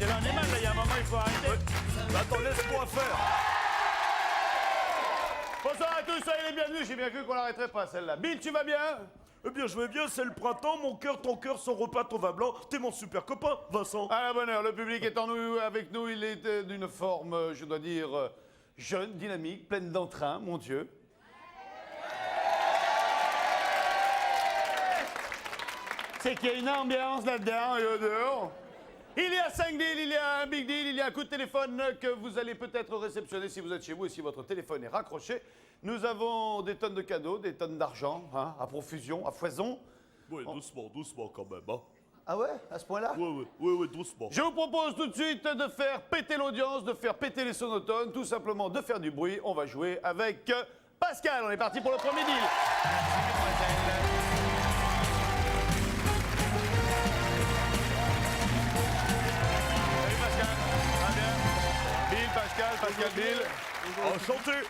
C'est l'animal, là, il y a un moment, il faut arrêter. Ouais. Attends, laisse-moi faire. Bonsoir à tous, soyez les bienvenus. J'ai bien cru qu'on l'arrêterait pas, celle-là. Bill, tu vas bien? Eh bien, je vais bien, c'est le printemps, mon cœur, ton cœur, son repas, ton vin blanc. T'es mon super copain, Vincent. À la bonne heure, le public est avec nous. Il est d'une forme, je dois dire, jeune, dynamique, pleine d'entrain, mon Dieu. C'est qu'il y a une ambiance là-dedans et dehors. Il y a 5 deals, il y a un big deal, il y a un coup de téléphone que vous allez peut-être réceptionner si vous êtes chez vous et si votre téléphone est raccroché. Nous avons des tonnes de cadeaux, des tonnes d'argent, hein, à profusion, à foison. Ouais, doucement, doucement quand même, hein. Ah ouais, à ce point-là? Ouais, doucement. Je vous propose tout de suite de faire péter l'audience, de faire péter les sonotones, tout simplement de faire du bruit. On va jouer avec Pascal. On est parti pour le premier deal. Salut Pascal, ça va bien? Bill, Pascal, Bill. Enchanté.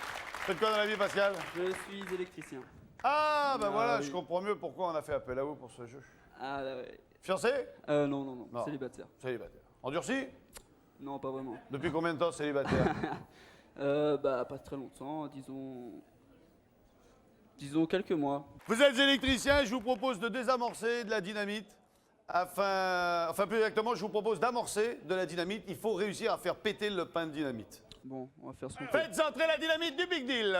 Faites quoi dans la vie, Pascal? Je suis électricien. Ah, ben voilà, oui. je comprends mieux pourquoi on a fait appel à vous pour ce jeu. Ah ouais. Fiancé? Non, Non. célibataire. Célibataire. Endurci? Non, pas vraiment. Depuis combien de temps célibataire? Bah, pas très longtemps, disons quelques mois. Vous êtes électricien, je vous propose de désamorcer de la dynamite. Enfin, plus exactement, je vous propose d'amorcer de la dynamite. Il faut réussir à faire péter le pain de dynamite. Bon, on va faire ce qu'on peut. Faites entrer la dynamite du Big Deal.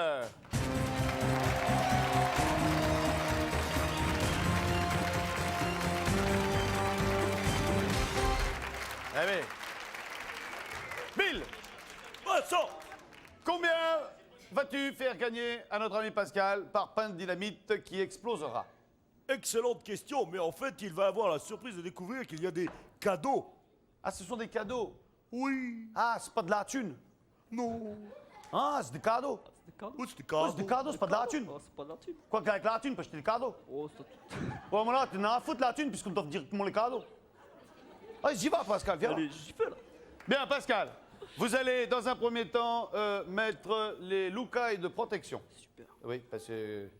Allez. Bill, Vincent. combien vas-tu faire gagner à notre ami Pascal par pain de dynamite qui explosera? Excellente question, mais en fait, il va avoir la surprise de découvrir qu'il y a des cadeaux. Ah, ce sont des cadeaux. Oui. Ah, c'est pas de la thune. Non. Ah, c'est des cadeaux. C'est des cadeaux. Oui, c'est des Oh, cadeaux. c'est des cadeaux, c'est pas de la thune. Oh, c'est pas de la thune. Quoi qu'avec la thune, parce que j'étais des cadeaux. Oh, c'est tout. Ouais, mais là, tu n'as à foutre la thune puisqu'on doit directement les cadeaux. Allez, j'y va, Pascal, viens. Allez, j'y fais là. Bien, Pascal, vous allez dans un premier temps mettre les loukaï de protection. Super. Oui, parce que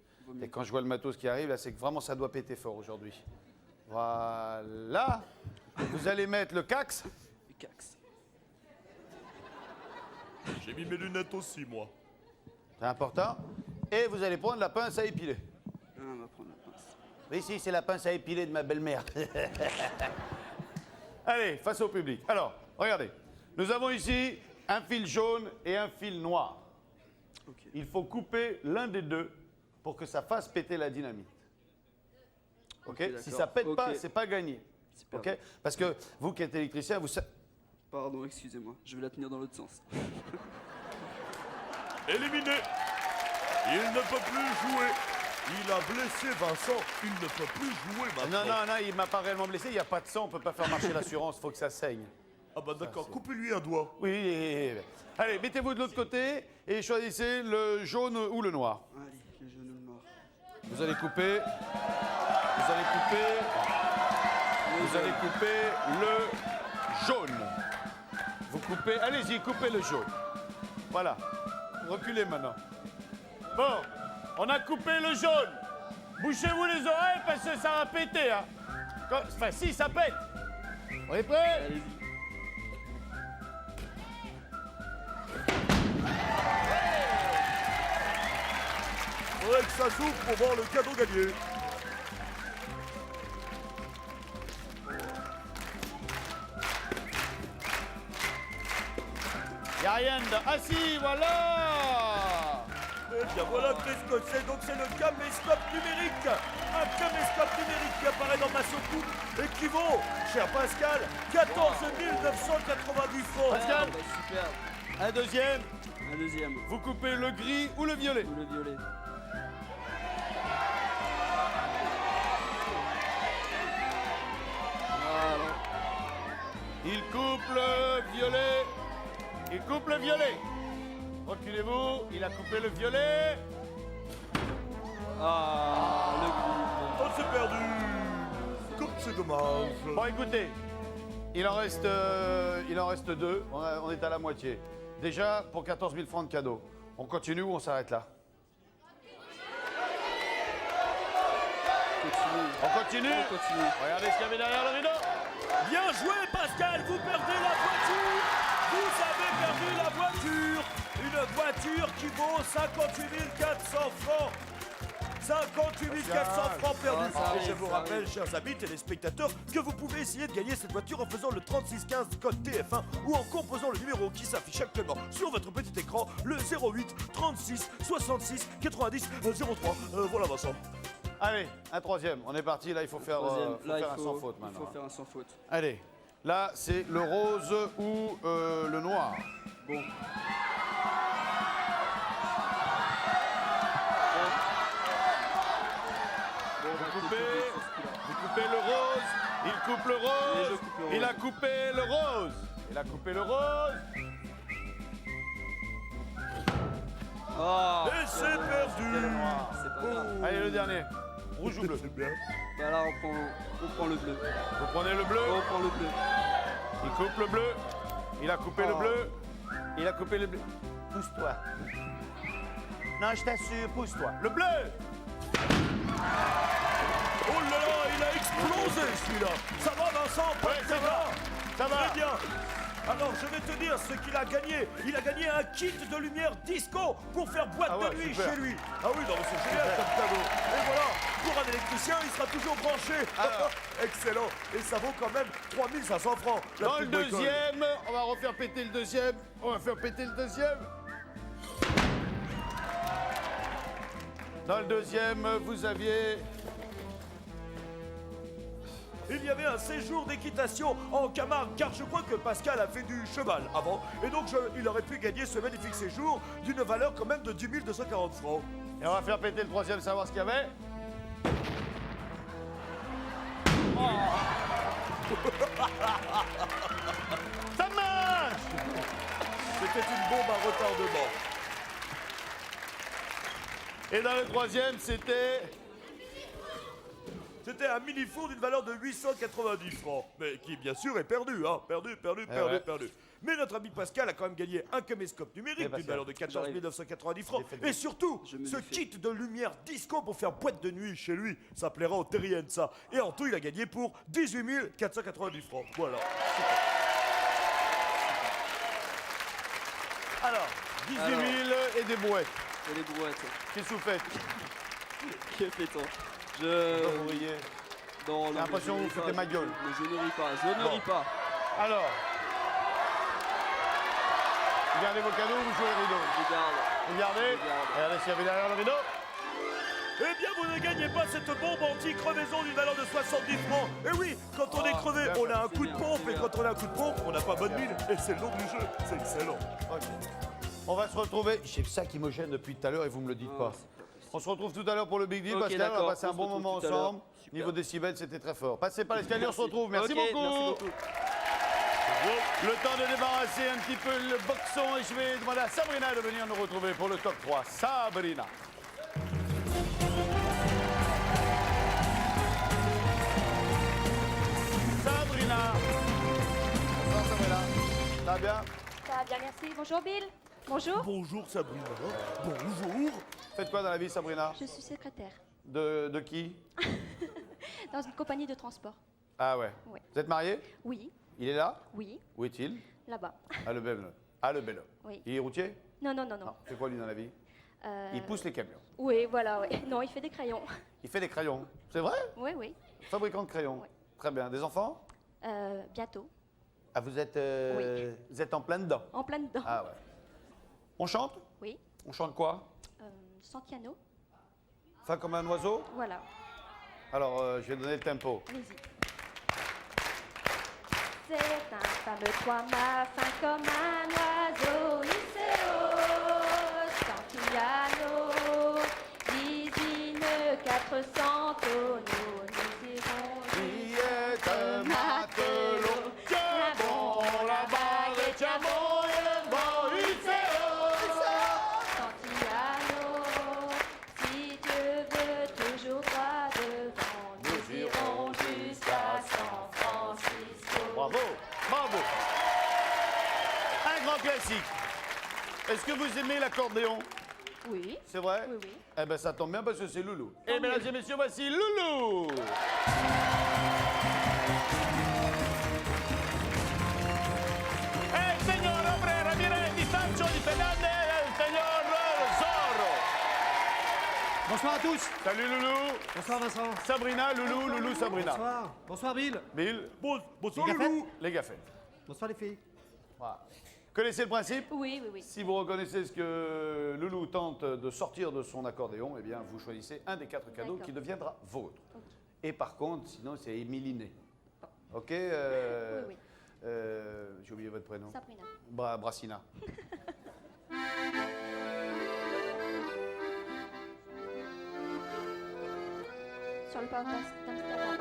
et quand je vois le matos qui arrive, là, c'est que vraiment ça doit péter fort aujourd'hui. Voilà. Vous allez mettre le cax. Le cax. J'ai mis mes lunettes aussi, moi. C'est important. Et vous allez prendre la pince à épiler. Ah, on va prendre la pince. Oui, si, c'est la pince à épiler de ma belle-mère. Allez, face au public. Alors, regardez. Nous avons ici un fil jaune et un fil noir. Ok. Il faut couper l'un des deux pour que ça fasse péter la dynamite. Ok, Ok, si d'accord. ça pète pas, Ok. c'est pas gagné. Super. Ok, parce que vous qui êtes électricien, vous savez. Pardon, excusez-moi. Je vais la tenir dans l'autre sens. Éliminé. Il ne peut plus jouer. Il a blessé Vincent. Il ne peut plus jouer maintenant. Non, il m'a pas réellement blessé. Il n'y a pas de sang, on peut pas faire marcher l'assurance. Faut que ça saigne. Ah bah d'accord, coupez-lui un doigt. Oui. Allez, mettez-vous de l'autre côté et choisissez le jaune ou le noir. Allez, le jaune ou le noir. Vous allez couper. Vous allez couper le jaune. Vous coupez. Allez-y, coupez le jaune. Voilà. Reculez maintenant. Bon, on a coupé le jaune. Bouchez-vous les oreilles parce que ça va péter. Hein. Enfin, si, ça pète. On est prêts? Allez-y. Faudrait que ça s'ouvre pour voir le cadeau gagné. Y a rien de... Ah si, voilà. Eh bien voilà qu'est-ce que c'est. Donc c'est le caméscope numérique. Un caméscope numérique qui apparaît dans ma soucoupe et qui vaut, cher Pascal, 14 990 francs. Pascal. Ah, bah, super. Un deuxième. Un deuxième. Vous coupez le gris ou le violet. Ou le violet. Voilà. Il coupe le violet. Il coupe le violet. Reculez-vous. Il a coupé le violet. Ah, le gris. Oh, c'est perdu. Comme c'est dommage. Bon, écoutez. Il en reste deux. On est à la moitié. Déjà, pour 14 000 francs de cadeaux. On continue ou on s'arrête là? Continue. On continue? On continue. Regardez ce qu'il y avait derrière le rideau. Bien joué, Pascal, vous perdez la voiture. Vous avez perdu la voiture. Une voiture qui vaut 58 400 francs. 58 400 francs perdus. ça Et arrive, je vous ça rappelle, chers amis téléspectateurs, que vous pouvez essayer de gagner cette voiture en faisant le 3615 code TF1 ou en composant le numéro qui s'affiche actuellement sur votre petit écran, le 08 36 66 90 03. Voilà, Vincent. Allez, un troisième. On est parti. Là, il faut faire, Troisième. faut Là, faire il un faut, sans faute il maintenant. faut faire un sans faute. Allez, là, c'est le rose ou le noir. Bon. Vous coupez le rose, il coupe le Et je rose, coupe le rose. il a coupé le rose, il a coupé le rose. Oh, Et c'est perdu. c'est pas grave. Allez, le dernier. Rouge ou bleu? C'est bien. Bah là, on prend le bleu. Vous prenez le bleu, On prend le bleu. il coupe le bleu, il a coupé le bleu, il a coupé le bleu. Pousse-toi. Non, je t'assure, pousse-toi. Le bleu! Oh là là, il a explosé celui-là. Ça va, Vincent? Pas Ouais, de ça dégâts. va, ça va. Très bien. Alors, je vais te dire ce qu'il a gagné. Il a gagné un kit de lumière disco pour faire boîte Ah ouais, de nuit super. chez lui. Ah oui, non, mais c'est génial comme cadeau. Et voilà, pour un électricien, il sera toujours branché. Alors. Excellent. Et ça vaut quand même 3500 francs. la Dans le petite bricole. deuxième, on va refaire péter le deuxième. On va faire péter le deuxième. Dans le deuxième, vous aviez... Il y avait un séjour d'équitation en Camargue, car je crois que Pascal a fait du cheval avant. Et donc, il aurait pu gagner ce magnifique séjour d'une valeur quand même de 10 240 francs. Et on va faire péter le troisième, savoir ce qu'il y avait. Ça marche! C'était une bombe à retardement. Et dans le troisième, c'était... C'était un mini-four d'une valeur de 890 francs. Mais qui, bien sûr, est perdu, hein. Perdu. ouais. Mais notre ami Pascal a quand même gagné un caméscope numérique d'une Pascal, valeur de 14 990 francs. J'ai fait Et surtout, Je me ce l'ai fait. kit de lumière disco pour faire boîte de nuit chez lui. Ça plaira au terrien, ça. Et en tout, il a gagné pour 18 490 francs. Voilà. Alors, 18 000 et des brouettes. Et les brouettes. Qu'est-ce que vous faites? Que fait-on? Vous riez. Non, J'ai l'impression que vous foutez ma gueule. Mais je ne ris pas, je ne Bon. ris pas. Alors, regardez vos cadeaux, vous jouez le rideau. Regarde. Regardez, Regarde. regardez s'il y avait derrière le rideau. Eh bien, vous ne gagnez pas cette bombe anti-crevaison d'une valeur de 70 francs. Et oui, quand on est crevé, bien on fait, a un c'est coup de bien, pompe. c'est Et bien. quand on a un coup de pompe, on n'a pas bonne mine. Et c'est le nom du jeu. C'est excellent. Ok. On va se retrouver. C'est ça qui me gêne depuis tout à l'heure et vous me le dites pas. On se retrouve tout à l'heure pour le Big Deal, Ok, Pascal. On va d'accord, passer un on se bon retrouve moment tout à l'heure. ensemble. Super. Niveau décibels, c'était très fort. Passez par l'escalier, on se retrouve. Merci Ok, beaucoup. Merci beaucoup. Le temps de débarrasser un petit peu le boxon et je vais demander à Sabrina de venir nous retrouver pour le top 3. Sabrina. Sabrina. Bonsoir Sabrina. Ça va bien? Ça va bien, merci. Bonjour Bill. Bonjour. Bonjour Sabrina. Bonjour. Faites quoi dans la vie Sabrina? Je suis secrétaire De qui? dans une compagnie de transport. Ah ouais. Ouais. Vous êtes marié? Oui, Il est là? oui, Où est-il? là-bas. Ah le bel homme. Ah le bel homme. Oui. Il est routier? Non, non, non, non. Non. C'est quoi lui dans la vie? Euh, Il pousse les camions. Oui, voilà, oui. Non, il fait des crayons. Il fait des crayons. C'est vrai? Oui, oui. Fabricant de crayons. Ouais. Très bien. Des enfants? Bientôt. Ah, vous êtes, Oui. vous êtes en plein dedans. En plein dedans. Ah ouais. On chante? Oui. On chante quoi? Santiano. Fin comme un oiseau? Voilà. Alors, je vais donner le tempo. Allez-y. C'est un fameux trois-mâts, fin comme un oiseau. Liceo, Santiano, 18 400 tonneaux. Nous irons Qui est un matelot? Tiens bon la bague et tiens bon le vent. Santiano, si Dieu veut toujours droit devant, nous irons jusqu'à San Francisco. Bravo, bravo. Un grand classique. Est-ce que vous aimez l'accordéon? Oui, C'est vrai? oui, oui. Eh bien, ça tombe bien parce que c'est Loulou. Et Tant mesdames mieux. et messieurs, voici Loulou. Bonsoir à tous. Salut Loulou. Bonsoir Vincent. Sabrina, Loulou, Sabrina. Bonsoir. Bonsoir Bill. Bill, Bonsoir, Les Loulou. les gaffettes. Bonsoir les filles. Voilà. Connaissez le principe? Oui, oui, oui. Si vous reconnaissez ce que Loulou tente de sortir de son accordéon, eh bien, vous choisissez un des 4 cadeaux D'accord. qui deviendra vôtre. Ok. Et par contre, sinon, c'est Émiliné. Ok Oui, oui. J'ai oublié votre prénom. Sabrina. Brassina. Sur le port d'Amsterdam.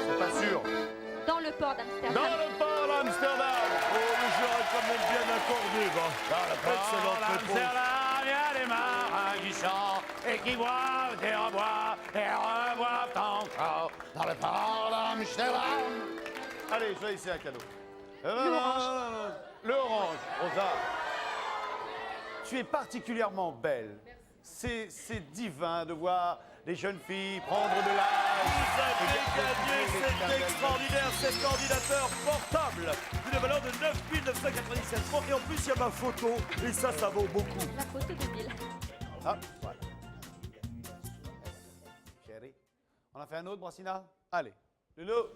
C'est pas sûr. Dans le port d'Amsterdam. Dans le port d'Amsterdam. Oh, le jeu est quand même bien accordé, va. Dans le port Excellente réponse. d'Amsterdam, il y a des marins qui chantent et qui boivent et reboivent encore. Dans le port d'Amsterdam. Allez, choisissez un cadeau. L'orange. L'orange, Rosa. Tu es particulièrement belle. C'est divin de voir les jeunes filles prendre de l'âge. Vous avez gagné cet extraordinaire, cet ordinateur portable d'une valeur de 9 997 francs. Et en plus, il y a ma photo. Et ça vaut beaucoup. La photo de Bill. Ah, voilà. Chérie. On en fait un autre, Brassina? Allez. Loulou.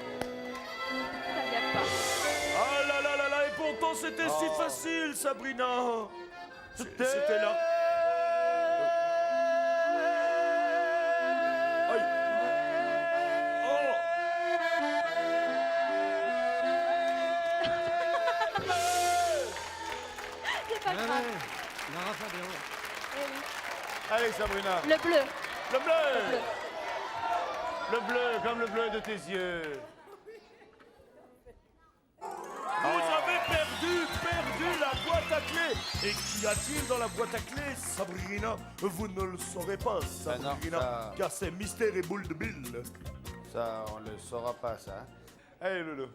Ça vient pas. Ah là là là là, et pourtant c'était si facile, Sabrina. C'était là. Aïe. Oh. C'est pas grave. Lara Fabian. Eh oui. Allez, Sabrina. Le bleu. Le bleu. Bleu. Le bleu, comme le bleu de tes yeux. Vous avez perdu la boîte à clés. Et qu'y a-t-il dans la boîte à clés, Sabrina? Vous ne le saurez pas, Ben non, Sabrina, ça- car c'est mystère et boule de Bill. Ça, on le saura pas, ça. Allez, Loulou.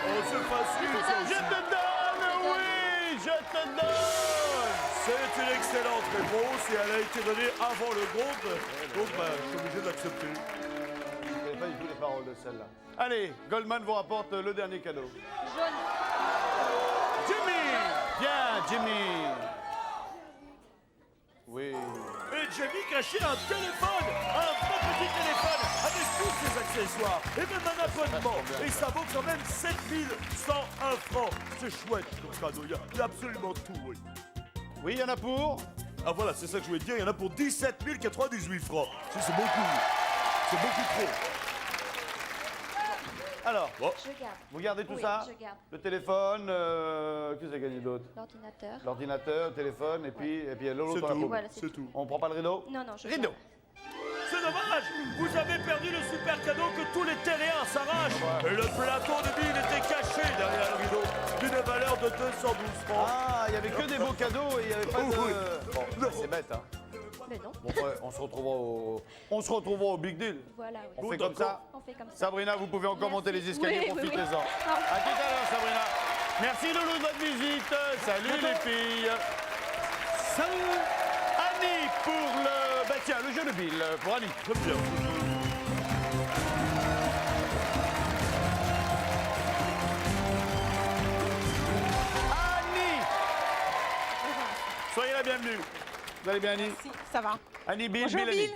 Oh, c'est facile, ça Je aussi. te donne, oui, je te donne. C'est une excellente réponse et elle a été donnée avant le groupe. Donc, je suis obligé d'accepter. Je ne connais pas du tout les paroles de celle-là. Allez, Goldman vous rapporte le dernier cadeau. Jaune. Jimmy. Bien, Jimmy. Oui. Et Jamie cachait un téléphone, un bon petit téléphone avec tous ses accessoires et même un abonnement. Et ça vaut quand même 7101 francs. C'est chouette comme cadeau, il y a absolument tout, oui. Oui, il y en a pour. Ah voilà, c'est ça que je voulais te dire, il y en a pour 17 098 francs. C'est beaucoup. C'est beaucoup trop. Alors, Je garde. vous gardez tout Oui, ça? je garde. Le téléphone, qu'est-ce que vous avez gagné d'autre? L'ordinateur. L'ordinateur, le téléphone, et puis Lolo C'est dans la tout, poubelle. Voilà, c'est tout. On prend pas le rideau? Non, non, je Rideau. garde. C'est dommage, vous avez perdu le super cadeau que tous les terriens s'arrachent. Et le plateau de Bill était caché derrière le rideau, d'une valeur de 212 francs. Ah, il y avait que des beaux cadeaux et il n'y avait pas de... Oui. Bon, Non. c'est bête, hein. Mais non. Bon, ouais, on se retrouvera au Big Deal. Voilà, oui. On Bon, fait comme ça. d'accord. On fait comme ça. Sabrina, vous pouvez encore Merci. monter les escaliers, Oui, oui, oui. profitez-en. Au revoir. À tout à l'heure, Sabrina. Merci Loulou de votre visite. Salut les filles. Salut. Annie pour le... Bah tiens, le jeu de Bill pour Annie. Très bien. Annie. Soyez la bienvenue. Vous allez bien, Annie? Si, ça va. Annie, Bill, Bonjour, Bill, Annie.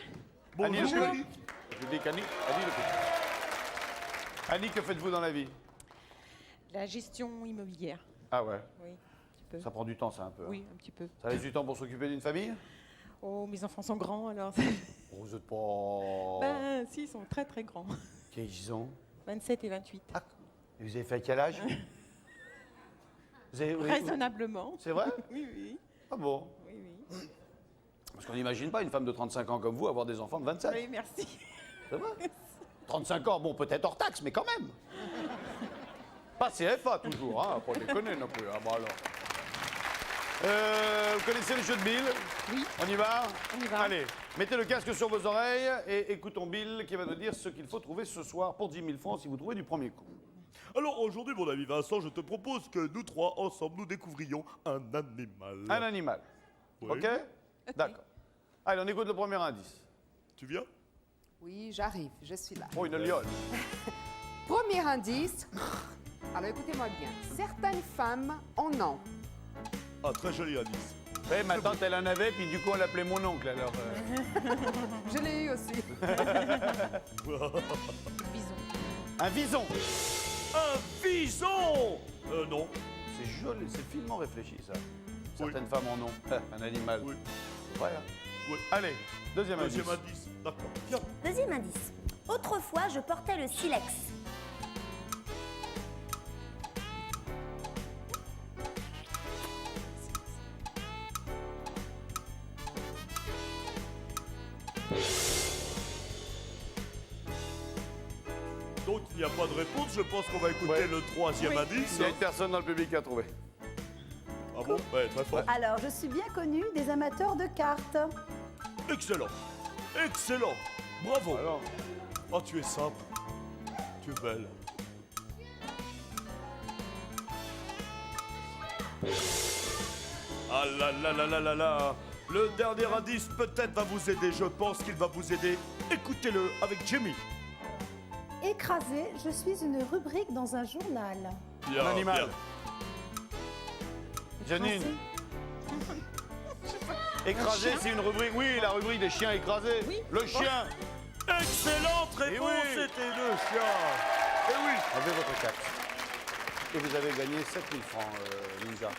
Bill. Annie, le Bonjour. public. Je dis qu'Annie, Annie, le public. Annie, que faites-vous dans la vie? La gestion immobilière. Ah ouais, Oui, un petit peu. ça prend du temps, ça, un peu. hein. Oui, un petit peu. Ça laisse du temps pour s'occuper d'une famille? Oh, mes enfants sont grands alors. Oh, vous êtes pas... Ben, si, ils sont très très grands. Quels ils ont? 27 et 28. Ah, et vous avez fait à quel âge? Vous avez... Raisonnablement. C'est vrai? Oui, oui. Ah bon? Oui, oui. Parce qu'on n'imagine pas une femme de 35 ans comme vous avoir des enfants de 27. Oui, merci. C'est vrai? 35 ans, bon, peut-être hors taxe, mais quand même. Pas CFA toujours, hein, pas déconner non plus. Ah, bah alors. Vous connaissez le jeu de Bill? Oui. On y va? On y va. Allez, mettez le casque sur vos oreilles et écoutons Bill qui va nous dire ce qu'il faut trouver ce soir pour 10 000 francs si vous trouvez du premier coup. Alors aujourd'hui, mon ami Vincent, je te propose que nous trois, ensemble, nous découvrions un animal. Un animal. Oui. OK? D'accord. Allez, on écoute le premier indice. Tu viens? Oui, j'arrive, je suis là. Oh, une lionne. Premier indice. Alors écoutez-moi bien. Certaines femmes en ont. Ah, très joli indice. Oui, ma tante, elle en avait, puis du coup, on l'appelait mon oncle, alors... Je l'ai eu aussi. Bison. Un vison. Un bison! Non. C'est joli, c'est finement réfléchi, ça. Oui. Certaines femmes en ont. Un animal. Oui. Ouais, hein. Oui. Allez, deuxième indice. Deuxième indice. D'accord. Viens. Deuxième indice. Autrefois, je portais le silex. Donc il n'y a pas de réponse. Je pense qu'on va écouter Ouais. le troisième indice. Il y a une personne dans le public qui a trouvé. Ah bon? Ouais, très fort. Alors, je suis bien connue des amateurs de cartes. Excellent. Excellent. Bravo. Alors, Oh, tu es simple. Tu es belle. Ah là là là là là là. Le dernier indice peut-être va vous aider. Je pense qu'il va vous aider. Écoutez-le avec Jimmy. Écrasée, je suis une rubrique dans un journal. Bien, un animal. bien. Janine. Écrasé, c'est une rubrique. Oui, la rubrique des chiens écrasés. Oui. Le chien. Excellente réponse, oui. c'était le chien. Eh oui. Enlevez votre casque. Et vous avez gagné 7 000 francs, Linda.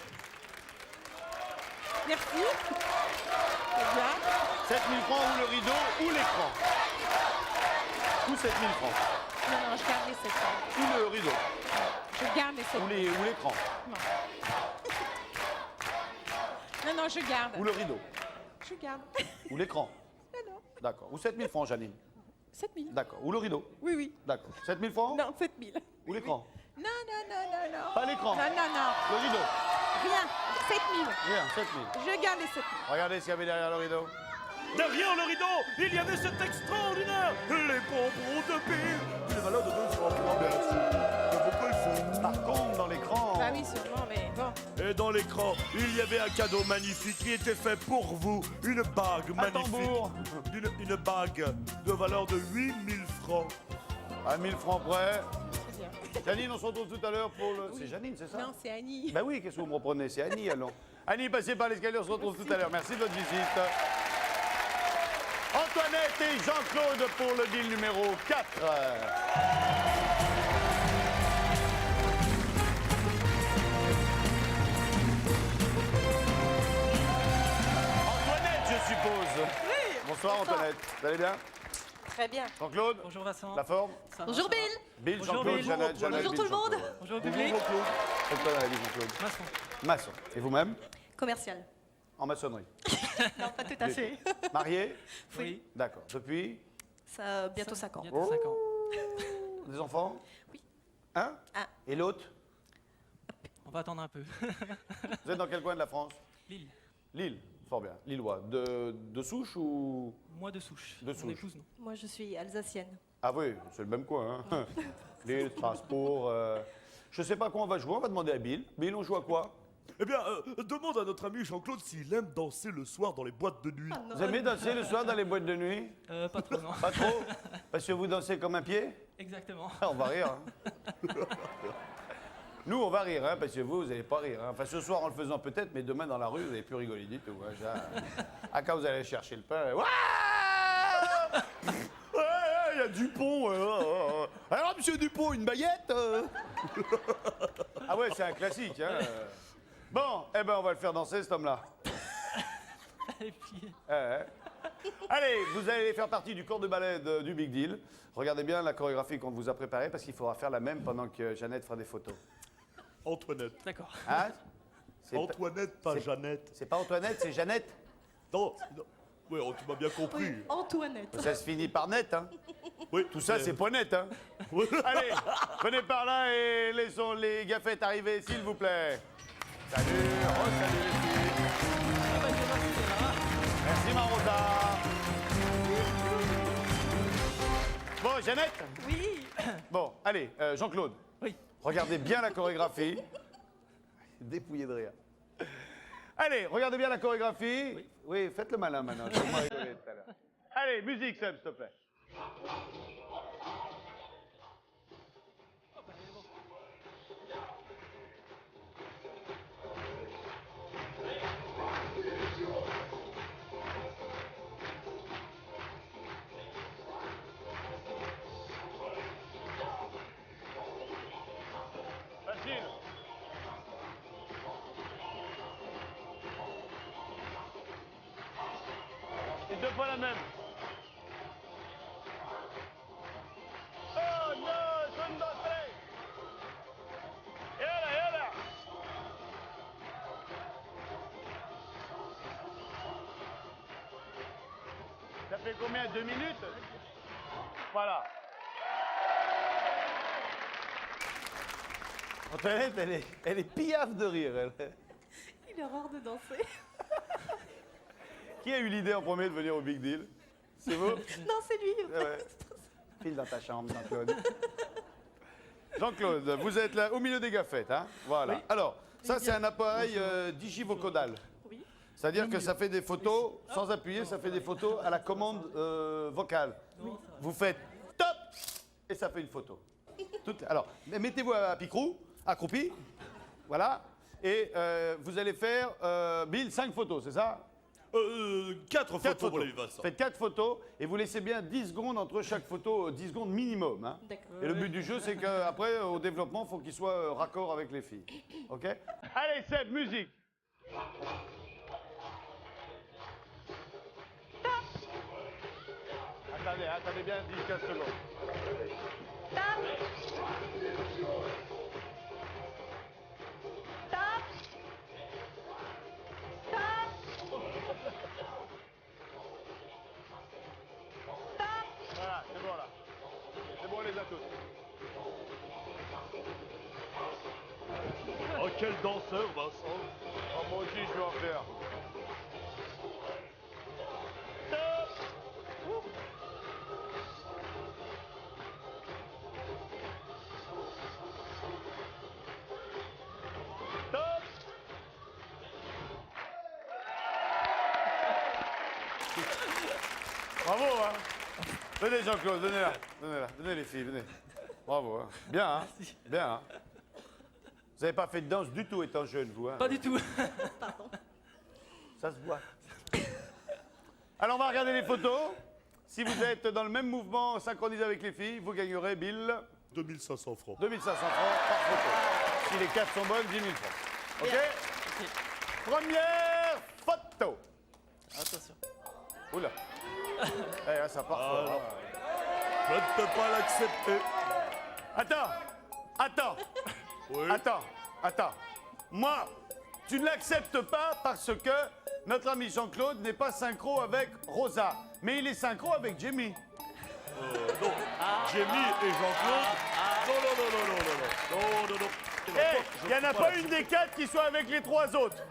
Merci. Très bien. 7 000 francs ou le rideau ou l'écran. Ou 7 000 francs. Non, non, je garde les 7 francs. Ou le rideau. Je garde les 7 Ou l'écran. Non, non, je garde. Ou le rideau. Je garde. Ou l'écran. Non, non. D'accord. Ou 7 000 francs, Janine. 7 000. D'accord. Ou le rideau. Oui, oui. D'accord. 7 000 francs. Non, 7 000. Ou l'écran. Non, non, non, non, non. Pas l'écran. Non, non, non. Le rideau. Rien. 7 000. Rien, 7 000. Je garde les 7 000. Regardez s'il y avait derrière le rideau. Derrière le rideau, il y avait cet extraordinaire. Les bonbons de Bill. Les valeurs de 200 francs, bien sûr. Mais pourquoi ils font? Par contre, dans l'écran. Bah oui, sûrement, mais bon. Et dans l'écran, il y avait un cadeau magnifique qui était fait pour vous. Une bague magnifique. tambour. Une bague de valeur de 8 000 francs. À 1000 francs près. Très bien. Janine, on se retrouve tout à l'heure pour le. C'est Janine, c'est ça? Non, c'est Annie. Ben oui, qu'est-ce que vous me reprenez? C'est Annie, allons. Annie, passez par l'escalier, on se retrouve tout à l'heure. Merci de votre visite. Antoinette et Jean-Claude pour le deal numéro 4. Antoinette, je suppose. Oui. Bonsoir, Antoinette. Vous allez bien? Très bien. Jean-Claude? Bonjour Vincent. La forme? Bonjour Bill. Bill, Bonjour, Jean-Claude, Bill. Jeannette, Jeannette, Bonjour Bill, tout le monde. Jean-Claude. Bonjour Bonjour, public. Jean-Claude. Faites quoi dans la vie, Jean-Claude? Maçon. Maçon. Et vous-même? Commercial. En maçonnerie. Non, pas tout à fait. Marié? Oui. D'accord. Depuis? Ça a bientôt 5 ans. Bientôt 5 ans. Des enfants? Oui. Un? Un. Et l'autre? On va attendre un peu. Vous êtes dans quel coin de la France? Lille. Lille. Fort bien. Lillois. De souche ou? Moi de souche. De Mon souche. épouse, non. Moi, je suis alsacienne. Ah oui, c'est le même coin. Hein? Lille, Strasbourg. Je sais pas quoi on va jouer. On va demander à Bill. Bill, on joue à quoi? Eh bien, demande à notre ami Jean-Claude s'il aime danser le soir dans les boîtes de nuit. Vous aimez danser le soir dans les boîtes de nuit? Pas trop, non. Pas trop? Parce que vous dansez comme un pied? Exactement. Ah, on va rire. Hein. Nous, on va rire, hein, parce que vous n'allez pas rire. Hein. Enfin, ce soir, en le faisant peut-être, mais demain, dans la rue, vous n'allez plus rigoler du tout. Hein, ah, quand vous allez chercher le pain, ouais, il y a Dupont. Alors, monsieur Dupont, une baguette Ah ouais, c'est un classique. Hein. Bon, eh ben, on va le faire danser, cet homme-là. Et puis, Allez, vous allez faire partie du corps de ballet du Big Deal. Regardez bien la chorégraphie qu'on vous a préparée, parce qu'il faudra faire la même pendant que Jeannette fera des photos. Antoinette. d'accord. Hein? C'est Antoinette, pas c'est- Jeannette. C'est pas Antoinette, c'est Jeannette. Non, non. Oui, tu m'as bien compris. Antoinette. Ça se finit par net, hein. Oui, Tout ça, c'est pas net, hein. Oui. Allez, venez par là et laissons les gaffettes arriver, s'il vous plaît. Salut, oh salut les filles. Bon, Jeannette? Oui. Bon, allez, Jean-Claude. Oui. Regardez bien la chorégraphie. Dépouillé de rire. Allez, regardez bien la chorégraphie. Oui, faites le malin maintenant. Je vais pas rigoler tout à l'heure. Allez, musique, Seb, s'il te plaît. Facile. Et deux fois la même. Oh non, son, dos, tres. Et là. Ça fait combien? 2 minutes? Voilà. Antoinette, elle est piaffe de rire. Elle. Il est rare de danser. Qui a eu l'idée en premier de venir au Big Deal? C'est vous? Non, c'est lui. Ouais. File dans ta chambre, Jean-Claude. Jean-Claude, vous êtes là au milieu des gaffettes, hein? Voilà. Oui. Alors, ça c'est un appareil digivocodal. Oui. C'est-à-dire que ça fait des photos, sans appuyer, ça fait des photos à la commande vocale. Vous faites top et ça fait une photo. Alors, mettez-vous à picrou, accroupi, voilà, et vous allez faire, Bill, 5 photos, c'est ça? 4 photos pour les Vincent. Faites 4 photos et vous laissez bien 10 secondes entre chaque photo, 10 secondes minimum. Hein. D'accord. Et le but du jeu, c'est qu'après, au développement, il faut qu'il soit raccord avec les filles. OK? Allez, Seb, musique. Attendez bien 10-15 secondes. Voilà, c'est bon là. C'est bon, on les a tous. Oh, quel danseur, Vincent. Oh, moi aussi, je vais en faire. Top. Bravo, hein. Venez, Jean-Claude, venez-la. Venez les filles, venez. Bravo, hein. Bien, hein. Bien, hein. Vous n'avez pas fait de danse du tout étant jeune, vous, hein. Pas du tout. Ça se voit. Alors, on va regarder les photos. Si vous êtes dans le même mouvement synchronisé avec les filles, vous gagnerez, Bill, 2500 francs. 2500 francs par photo. Si les 4 sont bonnes, 10 000 francs. OK? Première photo. Attention. Oula. Eh, là, ça part fort. Alors, je ne peux pas l'accepter. Attends. Oui. Attends. Moi, tu ne l'acceptes pas parce que notre ami Jean-Claude n'est pas synchro avec Rosa, mais il est synchro avec Jamie. Non, Jamie et Jean-Claude. Non. Eh, il n'y en a pas une des 4 qui soit avec les 3 autres.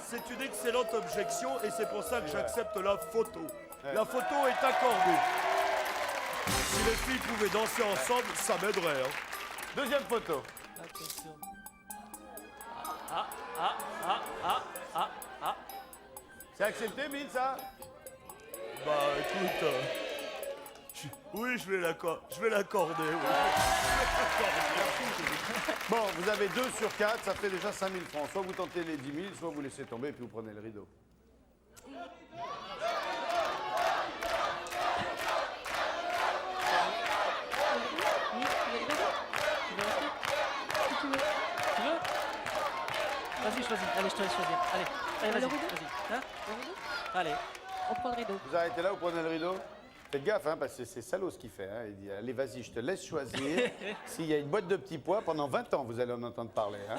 C'est une excellente objection et c'est pour ça que j'accepte la photo. La photo est accordée. Si les filles pouvaient danser ensemble, ça m'aiderait. Hein. Deuxième photo. Attention. C'est accepté, Bill, ça? Bah écoute, oui, je vais l'accorder. Oui. Bon, vous avez 2 sur 4, ça fait déjà 5 000 francs. Soit vous tentez les 10 000, soit vous laissez tomber et puis vous prenez le rideau. Tu veux? Vas-y, choisis. Allez, je te laisse choisir. Allez, vas-y. Hein? Allez. On prend le rideau. Vous arrêtez là, vous prenez le rideau? Faites gaffe, hein, parce que c'est salaud ce qu'il fait. Hein. Il dit, allez, vas-y, je te laisse choisir. S'il y a une boîte de petits pois, pendant 20 ans, vous allez en entendre parler. Hein.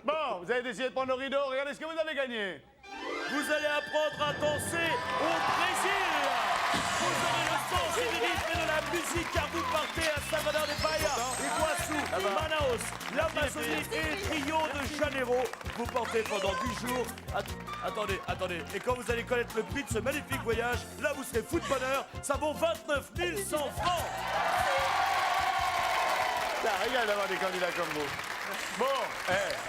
Bon, vous avez décidé de prendre le rideau. Regardez ce que vous avez gagné. Vous allez apprendre à danser au Brésil. Vous aurez le sens du rythme et de la musique car vous partez à Salvador de Bahia, Iguaçu, Manaus, l'Amazonie et Rio de Janeiro. Vous partez pendant 10 jours. Attendez. Et quand vous allez connaître le prix de ce magnifique voyage, là vous serez fou de bonheur. Ça vaut 29 100 francs. Ça régale d'avoir des candidats comme vous. Bon,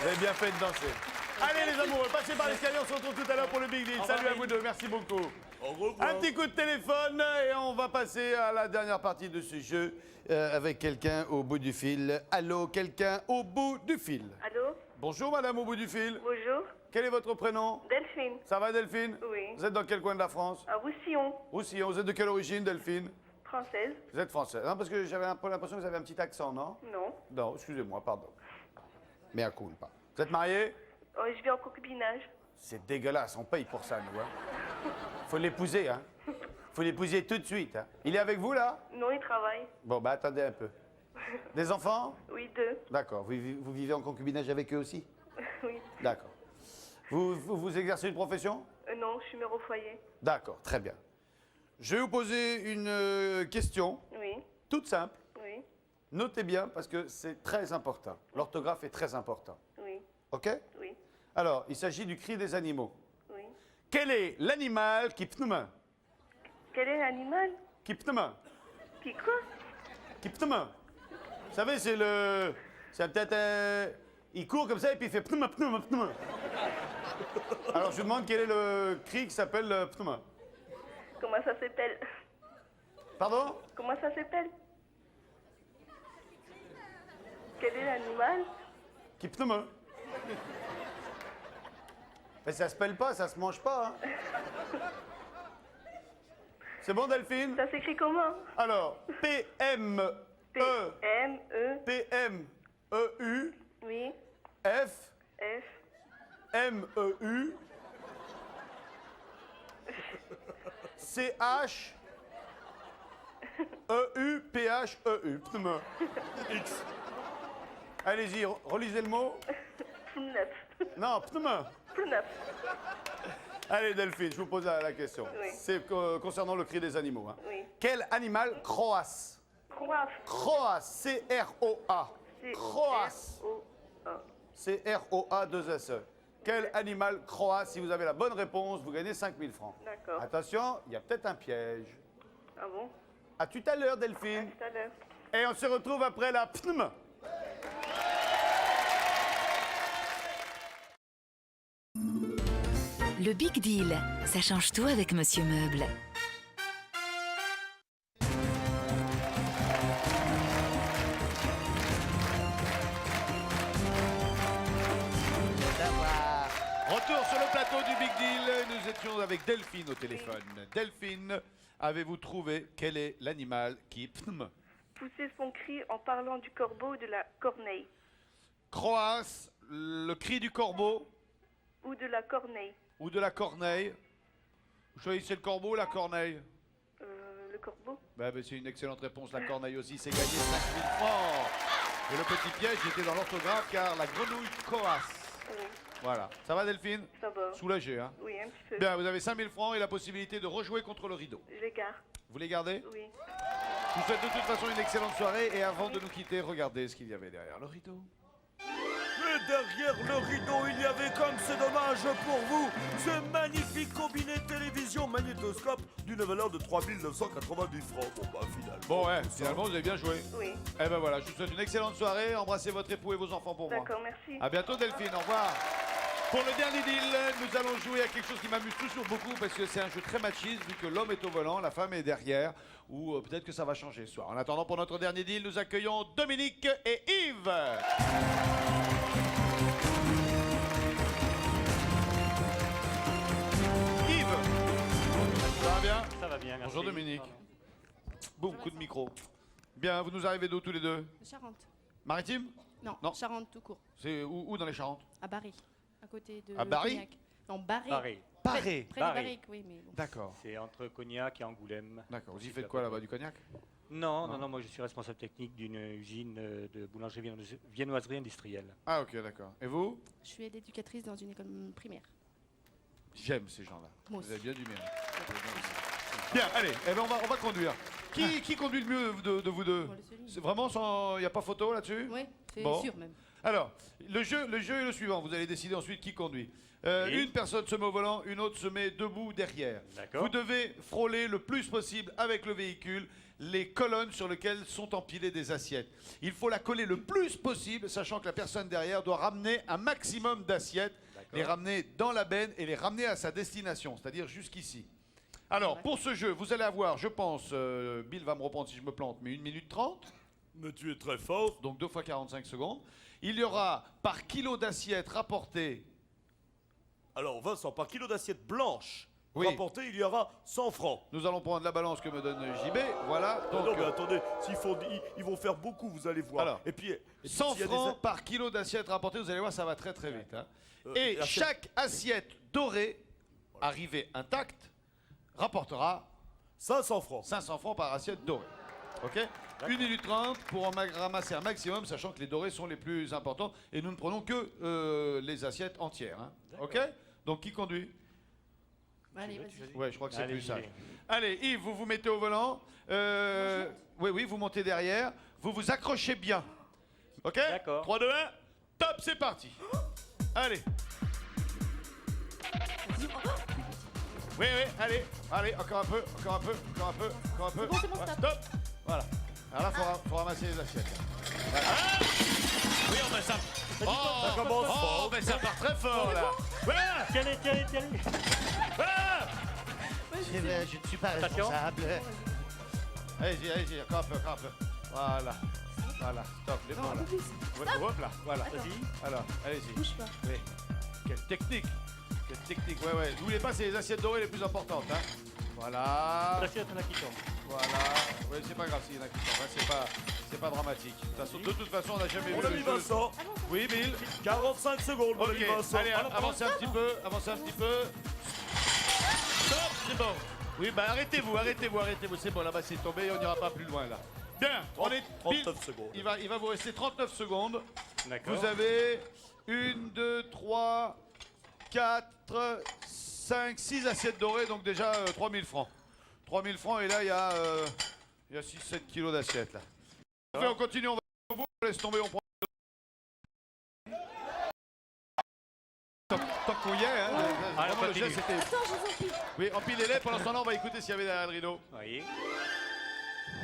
vous avez bien fait de danser. Allez les amoureux, passez par l'escalier, on se retrouve tout à l'heure pour le Big Deal. Salut à vous deux, merci beaucoup. Au revoir. Un petit coup de téléphone et on va passer à la dernière partie de ce jeu avec quelqu'un au bout du fil. Allô, quelqu'un au bout du fil. Allô? Bonjour madame au bout du fil. Bonjour. Quel est votre prénom? Delphine. Ça va Delphine? Oui. Vous êtes dans quel coin de la France? À Roussillon. Roussillon. Vous êtes de quelle origine Delphine? Française. Vous êtes française. Non, parce que j'avais un peu l'impression que vous avez un petit accent, non? Non. Non, excusez-moi, pardon. Mais à coup, pas. Vous êtes marié? Oh, je vis en concubinage. C'est dégueulasse, on paye pour ça, nous. Hein. Faut l'épouser, hein. Faut l'épouser tout de suite. Hein. Il est avec vous, là? Non, il travaille. Bon, bah attendez un peu. Des enfants? Oui, 2. D'accord. Vous vivez en concubinage avec eux aussi? Oui. D'accord. Vous exercez une profession? Non, je suis mère au foyer. D'accord, très bien. Je vais vous poser une question. Oui. Toute simple. Oui. Notez bien parce que c'est très important. L'orthographe est très important. Oui. OK? Oui. Alors, il s'agit du cri des animaux. Oui. Quel est l'animal qui pneuma? Quel est l'animal? Qui pneuma? Qui quoi? Qui pneuma? Vous savez, c'est le... C'est peut-être... Il court comme ça et puis il fait pneuma, pneuma, pneuma. Alors, je vous demande quel est le cri qui s'appelle pneuma. Comment ça s'appelle? Pardon? Comment ça s'appelle? Quel est l'animal? Qui pneuma. Mais ça se pèle pas, ça se mange pas. Hein. C'est bon, Delphine? Ça s'écrit comment? Alors, P-M-E... P-M-E... P-M-E-U... Oui. F... F... M-E-U... C-H... E-U-P-H-E-U. Pneuma. X. Allez-y, relisez le mot. Pneuf. Non, pneuma. Pneuf. Allez, Delphine, je vous pose la question. Oui. C'est concernant le cri des animaux. Hein. Oui. Quel animal croasse? Croasse. Croasse. C-R-O-A. Croasse. C-R-O-A. C-R-O-A-2-S-E. Quel animal croasse? Si vous avez la bonne réponse, vous gagnez 5000 francs. D'accord. Attention, il y a peut-être un piège. Ah bon? À tout à l'heure, Delphine. À tout à l'heure. Et on se retrouve après la pneuma. Le Big Deal, ça change tout avec Monsieur Meuble. Retour sur le plateau du Big Deal. Nous étions avec Delphine au téléphone. Delphine, avez-vous trouvé quel est l'animal qui pneuma? Pousser son cri en parlant du corbeau ou de la corneille. Croasse, le cri du corbeau Ou de la corneille. ou de la corneille? Vous choisissez le corbeau ou la corneille? Le corbeau. Ben, c'est une excellente réponse. La corneille aussi, c'est gagné 5000 francs. Et le petit piège était dans l'orthographe car la grenouille coasse. Oui. Voilà. Ça va, Delphine? Ça va. Soulagé, hein? Oui, un petit peu. Bien, vous avez 5000 francs et la possibilité de rejouer contre le rideau. Je les garde. Vous les gardez? Oui. Je vous souhaite de toute façon une excellente soirée et avant de nous quitter, regardez ce qu'il y avait derrière le rideau. Et derrière le rideau, il y avait, comme c'est dommage pour vous, ce magnifique combiné télévision magnétoscope d'une valeur de 3990 francs. Bon, bah, finalement. Bon, ouais, finalement, vous avez bien joué. Oui. Eh ben voilà, je vous souhaite une excellente soirée. Embrassez votre époux et vos enfants pour moi. D'accord, merci. À bientôt, Delphine. Au revoir. Pour le dernier deal, nous allons jouer à quelque chose qui m'amuse toujours beaucoup parce que c'est un jeu très machiste vu que l'homme est au volant, la femme est derrière ou peut-être que ça va changer ce soir. En attendant, pour notre dernier deal, nous accueillons Dominique et Yves. Yves, ça va bien? Ça va bien, merci. Bonjour Dominique. Boum, coup de micro. Bien, vous nous arrivez d'où tous les deux? De Charente. Maritime? Non, Non. Charente tout court. C'est où dans les Charentes? À Barry. À côté de. À Barry? Cognac. Non, Barry. Barry. Barré. Près de Barry, oui, mais bon. D'accord. C'est entre Cognac et Angoulême. D'accord. Vous y faites quoi là-bas? Du cognac? Non, Non. non, non, moi je suis responsable technique d'une usine de boulangerie viennoiserie industrielle. Ah ok, d'accord. Et vous? Je suis aide éducatrice dans une école primaire. J'aime ces gens-là. Moi Vous avez aussi. bien du mérite. Bien, allez, eh ben on va conduire. Qui conduit le mieux de vous deux? C'est vraiment sans... Il n'y a pas photo là-dessus? Oui, c'est Bon. sûr même. Alors, le jeu est le suivant. Vous allez décider ensuite qui conduit. Une personne se met au volant, une autre se met debout derrière. Vous devez frôler le plus possible avec le véhicule les colonnes sur lesquelles sont empilées des assiettes. Il faut la coller le plus possible, sachant que la personne derrière doit ramener un maximum d'assiettes, les ramener dans la benne et les ramener à sa destination, c'est-à-dire jusqu'ici. Alors, pour ce jeu, vous allez avoir, je pense, Bill va me reprendre si je me plante, mais 1 minute 30. Mais tu es très fort. Donc 2 fois 45 secondes. Il y aura par kilo d'assiettes rapportées. Alors Vincent, par kilo d'assiettes blanches rapportées, il y aura 100 francs. Nous allons prendre la balance que me donne JB. Voilà. Donc, non mais attendez, ils vont faire beaucoup, vous allez voir. Alors, et puis 100 francs par kilo d'assiettes rapportées, vous allez voir, ça va très très vite. Hein. Et chaque assiette dorée, arrivée intacte, rapportera 500 francs. 500 francs par assiette dorée. Ok? 1 minute 30 pour en ramasser un maximum, sachant que les dorés sont les plus importants. Et nous ne prenons que les assiettes entières. Hein. Ok? Donc qui conduit? Allez, vas-y. Ouais, je crois que c'est Allez, plus j'y sage. vais. Allez, Yves, vous vous mettez au volant. Oui, vous montez derrière. Vous vous accrochez bien. Ok? D'accord. 3, 2, 1. Top, c'est parti. Allez. Oui, allez, encore un peu, encore un peu. C'est bon, Voilà, stop. stop. Voilà. Alors là, faut ramasser les assiettes. Voilà. Oui, on va ça. Ça commence fort. Mais ça part très fort là. Voilà. Tiens-les. Voilà. Je ne suis pas responsable. Allez-y, encore un peu. Voilà, stop, les bras là. Ouais, hop là, voilà. Vas-y. Alors, allez-y. Bouge pas. Oui. Quelle technique. Ouais. N'oubliez pas, c'est les assiettes dorées les plus importantes. Hein. Voilà. L'assiette, il y en a qui tombent. Voilà. Oui, c'est pas grave s'il y en a qui tombent. Hein. C'est pas dramatique. De toute façon, on n'a jamais vu Mon ami le jeu. Vincent, Oui, Bill. 45 secondes, mon Ok, ami Vincent. allez, avancez un petit peu. Stop, c'est bon. Oui, bah arrêtez-vous. C'est bon, là-bas c'est tombé, on n'ira pas plus loin là. Bien, on est 39 secondes. Il va vous rester 39 secondes. D'accord. Vous avez 1, 2, 3, 4, 5, 6 assiettes dorées, donc déjà 3000 francs. 3000 francs et là il y a 6-7 kilos d'assiettes là. On continue, on va au bout, on laisse tomber, on prend. Tant qu'on y est, hein. Allez, Vraiment, on le geste, continue. c'était. Attends, je vous empile. Oui, empilez-les, pendant ce temps-là on va écouter s'il y avait derrière le rideau. Oui.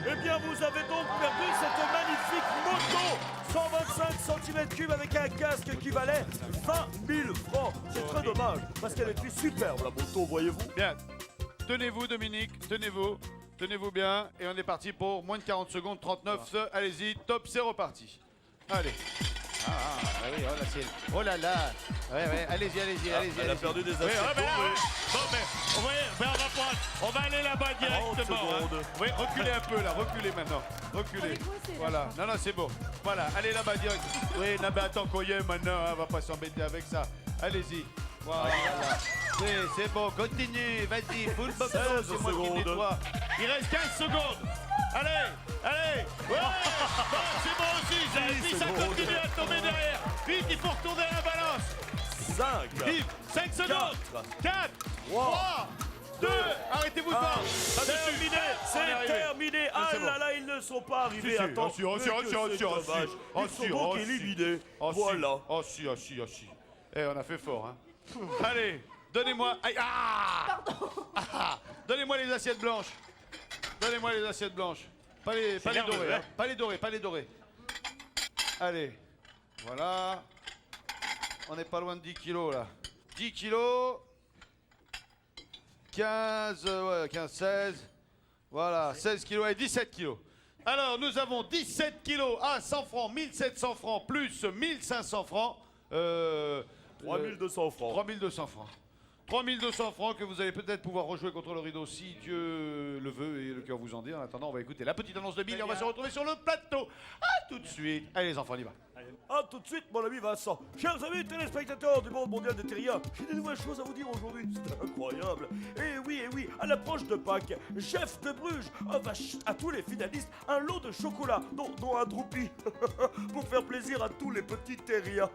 Eh bien, vous avez donc perdu cette magnifique moto 125 cm3 avec un casque qui valait 20 000 francs. C'est très dommage, parce qu'elle était superbe, la moto, voyez-vous. Bien. Tenez-vous, Dominique, tenez-vous bien. Et on est parti pour moins de 40 secondes, 39. Allez-y, top, c'est reparti. Allez. Oui, oh là, c'est... Oh là là. Ouais, allez-y. Elle a perdu des assiettes. Bon, mais on va aller là-bas directement. Hein. Oui, reculez un peu là, reculez maintenant. Reculez. Voilà, non, c'est bon. Voilà, allez là-bas direct. Oui, non, mais attends qu'on y est maintenant, hein, on va pas s'embêter avec ça. Allez-y. Voilà. Oui, c'est bon, continue, vas-y, full box, c'est moi qui nettoie. Il reste 15 secondes. Allez. Ouais, bon, c'est bon aussi, si ça continue à tomber derrière. Vite, il faut retourner la balance. 5, Vite, 5 secondes. 4, 3, 2, arrêtez-vous de voir. C'est terminé. Ah c'est bon. là, ils ne sont pas arrivés à temps. Ils sont donc éliminés. Voilà. Oh si. Eh, on a fait fort, hein. Allez, donnez-moi... Aïe, donnez-moi les assiettes blanches. Pas les dorées, hein. Pas les dorées. Allez, voilà. On n'est pas loin de 10 kilos, là. 10 kilos. 15, 16. Voilà, 16 kilos et 17 kilos. Alors, nous avons 17 kilos à 100 francs, 1700 francs, plus 1500 francs. 3200 francs. 3200 francs. 3200 francs que vous allez peut-être pouvoir rejouer contre le rideau si Dieu le veut et le cœur vous en dit. En attendant, on va écouter la petite annonce de Bill et on va se retrouver sur le plateau. À tout de suite. Allez les enfants, on y va. A tout de suite, mon ami Vincent. Chers amis téléspectateurs du monde mondial des terriens, j'ai des nouvelles choses à vous dire aujourd'hui. C'est incroyable. Et oui, à l'approche de Pâques, Jeff de Bruges offre à tous les finalistes un lot de chocolat, dont un Droupi, pour faire plaisir à tous les petits terriens.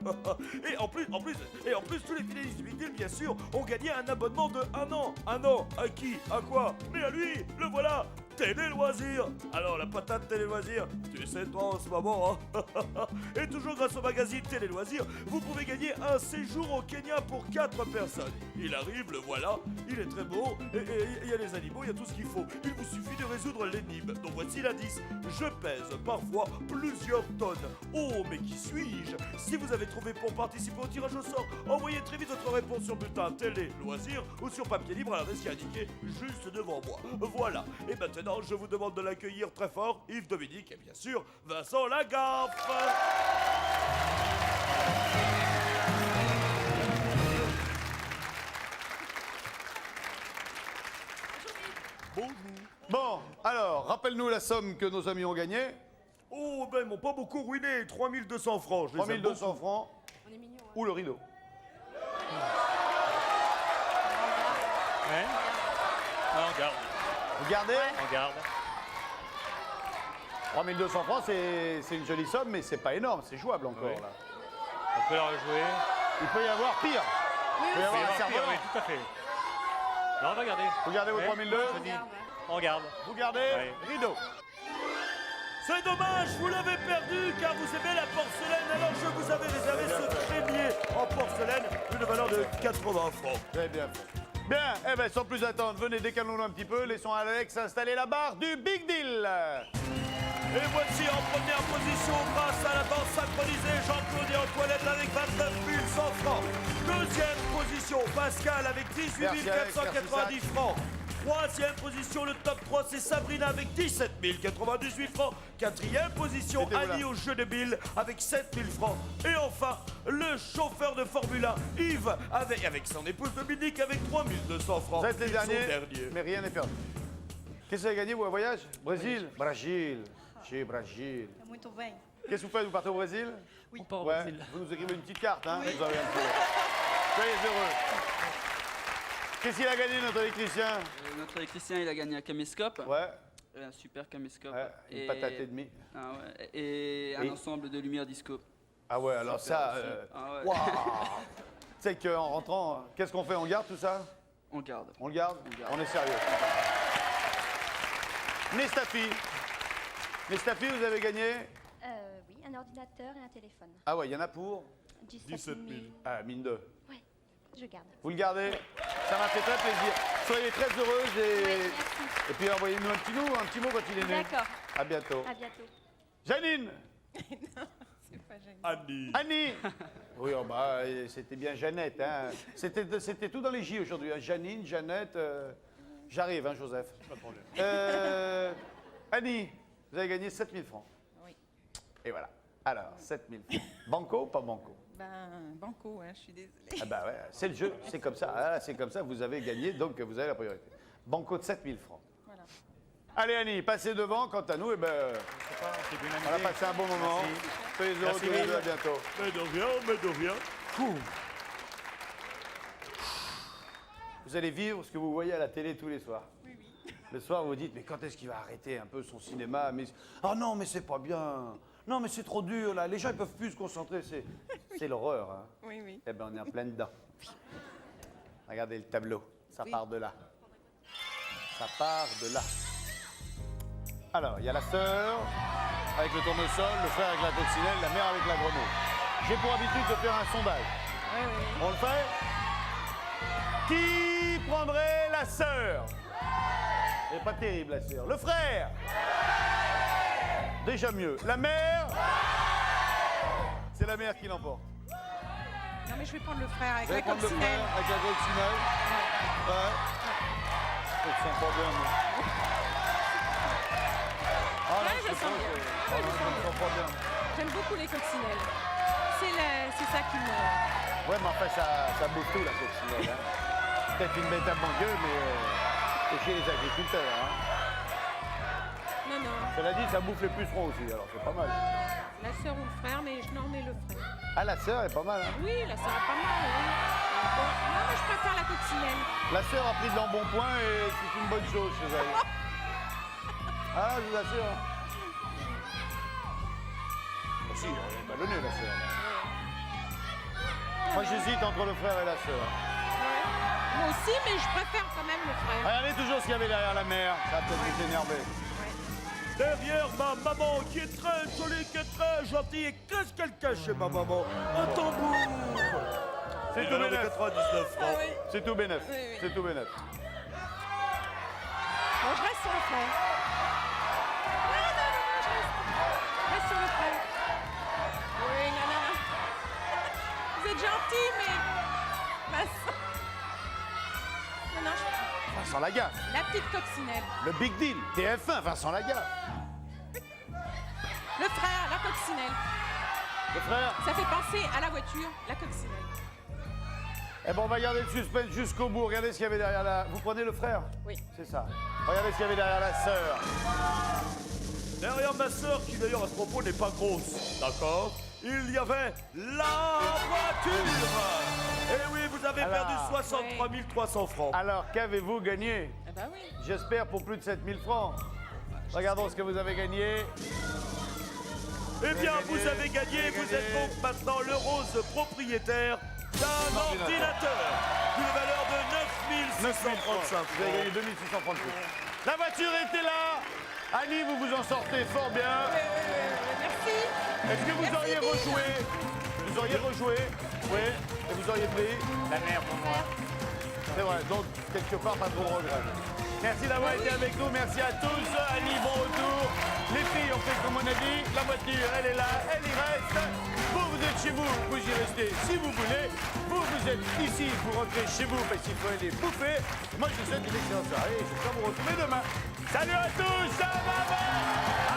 Et en plus, tous les finalistes du Big Deal, bien sûr, ont gagné gagner un abonnement de 1 an. 1 an, à qui? À quoi? Mais à lui, le voilà. Télé Loisirs. Alors la patate Télé Loisirs, tu sais toi en ce moment, hein. Et toujours grâce au magazine Télé Loisirs, vous pouvez gagner un séjour au Kenya pour 4 personnes. Il arrive, le voilà, il est très beau, et il y a les animaux, il y a tout ce qu'il faut. Il vous suffit de résoudre l'énigme. Donc voici l'indice. Je pèse parfois plusieurs tonnes. Oh, mais qui suis-je? Si vous avez trouvé pour participer au tirage au sort, envoyez très vite votre réponse sur bulletin Télé Loisirs ou sur papier libre à l'adresse qui est indiquée juste devant moi. Voilà. Et maintenant, je vous demande de l'accueillir très fort, Yves Dominique et bien sûr Vincent Lagaffe. Bonjour. Bon, alors, rappelle-nous la somme que nos amis ont gagnée. Oh, ben ils m'ont pas beaucoup ruiné, 3200 francs. 3200 francs. On est mignon. Hein. Ou le rideau. Ouais. On garde. Vous gardez? On garde. 3200 francs, c'est une jolie somme, mais c'est pas énorme, c'est jouable encore. Oui. Là. On peut la rejouer. Il peut y avoir pire. Oui, Il peut y avoir un serveur. Oui, tout à fait. Non, on va garder. Vous gardez vos Ouais. 3002? Je dis, on garde. Vous gardez? Ouais. Rideau. C'est dommage, vous l'avez perdu car vous aimez la porcelaine. Alors je vous avais réservé ce trépied en porcelaine d'une valeur de 80 francs. Très bien fait. Bien, eh bien, sans plus attendre, venez décalons-nous un petit peu, laissons Alex installer la barre du Big Deal. Et voici en première position, grâce à la danse synchronisée, Jean-Claude et Antoinette avec 29 100 francs. Deuxième position, Pascal avec 18 490 francs. Troisième position, le top 3, c'est Sabrina avec 17 098 francs. Quatrième position, C'était Annie au jeu de Bill avec 7 000 francs. Et enfin, le chauffeur de Formule 1, Yves, avec son épouse Dominique avec 3 200 francs. Vous êtes les Ils sont derniers, mais rien n'est perdu. Qu'est-ce que vous avez gagné, vous, un voyage? Brésil? Brésil. Chez Brésil. Muito bem. Qu'est-ce que vous faites? Vous partez au Brésil? On part au Ouais. Brésil. Vous nous écrivez une petite carte, hein? Vous avez un peu. Soyez heureux. Qu'est-ce qu'il a gagné, notre électricien? Notre électricien, il a gagné un caméscope. Ouais. Un super caméscope. Ouais, une patate et demie. Ah ouais, et un ensemble de lumière disco. Ah ouais, alors ça... Ah ouais. Waouh. Tu sais qu'en rentrant, qu'est-ce qu'on fait? On garde tout ça? On garde. On le garde? On garde. On est sérieux. Nestafi. Nestafi, vous avez gagné? Oui, un ordinateur et un téléphone. Ah ouais, il y en a pour? 17 000. Ah, mine de. Ouais, je garde. Vous le gardez? Ça m'a fait très plaisir. Soyez très heureuse et... Ouais, merci. Et puis envoyez-nous un petit mot quand il est né. D'accord. À bientôt. À bientôt. Janine! C'est pas gênant. Annie. Annie! Oui, oh bah, c'était bien Jeannette. Hein. C'était tout dans les J aujourd'hui. Hein. Janine, Jeannette. J'arrive, hein, Joseph. Pas de problème. Annie, vous avez gagné 7 000 francs. Oui. Et voilà. Alors, 7 000 francs. Banco ou pas banco? Ben, banco, hein, je suis désolée. Ah bah ouais, c'est le jeu, c'est comme ça. Ah, c'est comme ça, vous avez gagné, donc vous avez la priorité. Banco de 7 000 francs. Voilà. Allez Annie, passez devant. Quant à nous, eh ben, C'est bien on a amusé. passé un bon moment. Merci. Soyez heureux Merci, tous les deux, Will. à bientôt. Mais de rien, mais de rien. Vous allez vivre ce que vous voyez à la télé tous les soirs. Le soir, vous vous dites, mais quand est-ce qu'il va arrêter un peu son cinéma? Mais... Ah non, mais c'est pas bien. Non, mais c'est trop dur, là. Les gens, ils peuvent plus se concentrer. C'est l'horreur, hein. Oui, oui. Eh ben, on est en plein dedans. Regardez le tableau. Ça part de là. Ça part de là. Alors, il y a la sœur avec le tournesol, le frère avec la coccinelle, la mère avec la grenouille. J'ai pour habitude de faire un sondage. Oui, oui. On le fait? Qui prendrait la sœur? Elle est pas terrible, la sœur. Le frère? Déjà mieux. La mère? C'est la mère qui l'emporte. Non, mais je vais prendre le frère avec Vous allez la prendre le coccinelle. frère avec la coccinelle? Ouais. Je sens pas bien, moi. Ah non, Ouais, je sais sens pas, bien. je me sens pas bien. J'aime beaucoup les coccinelles. C'est ça qui me... Ouais, mais enfin, ça bouffe tout, la coccinelle. Hein. Peut-être une bête à banlieue, mais c'est chez les agriculteurs. Hein. Non, non. Cela dit, ça bouffe les pucerons aussi, alors c'est pas mal. La sœur ou le frère, mais je n'en mets le frère. Ah, la sœur est pas mal. Hein. Oui, la sœur est pas mal, oui. Bon, non, mais je préfère la coccinelle. La sœur a pris de l'embonpoint et c'est une bonne chose chez elle. Ah, je vous assure. Hein. Oh, si, elle est ballonnée, la sœur. Moi, j'hésite entre le frère et la sœur. Moi aussi, mais je préfère quand même le frère. Regardez toujours ce qu'il y avait derrière la mère. Ça va peut-être vous énerver. Derrière ma maman qui est très jolie, qui est très gentille. Et qu'est-ce qu'elle cache chez ma maman? Un tambour. C'est Et tout alors, bénef. 99 francs. Ah oui. C'est tout bénef. Oui, oui. C'est tout bénef. Bon, je reste sur le frère. Non, non, non, je reste. Je reste sur le frère. Oui, non, non. Vous êtes gentil, mais... Non, non, Vincent Lagaffe. la petite coccinelle. Le Big Deal. TF1, Vincent Lagaffe. Le frère, la coccinelle. Le frère. Ça fait penser à la voiture, la coccinelle. Eh ben, on va garder le suspense jusqu'au bout. Regardez ce qu'il y avait derrière la... Vous prenez le frère? Oui. C'est ça. Regardez ce qu'il y avait derrière la sœur. Derrière ma sœur, qui d'ailleurs à ce propos n'est pas grosse, d'accord? Il y avait la voiture. Eh oui, vous avez Alors. perdu 63 300 francs. Alors, qu'avez-vous gagné? Eh ben oui. J'espère pour plus de 7000 francs. Regardons ce que vous avez gagné. Eh bien, gagné, vous avez gagné, vous êtes donc maintenant l'heureuse propriétaire d'un ordinateur d'une valeur de 9635 Vous avez gagné 2630 francs. La voiture était là. Annie, vous vous en sortez fort bien. Merci. Est-ce que vous Merci, auriez Bill. rejoué? Vous auriez rejoué? Oui. Et vous auriez pris? La merde pour moi. C'est vrai, donc quelque part pas trop de regret. Merci d'avoir été avec nous, merci à tous. Annie, bon retour. Les filles ont fait comme on a dit, la voiture elle est là, elle y reste. Vous êtes chez vous, vous y restez si vous voulez. Vous êtes ici, vous rentrez chez vous parce qu'il faut aller bouffer. Moi je vous souhaite une excellente soirée et j'espère vous retrouver demain. Salut à tous, ça va.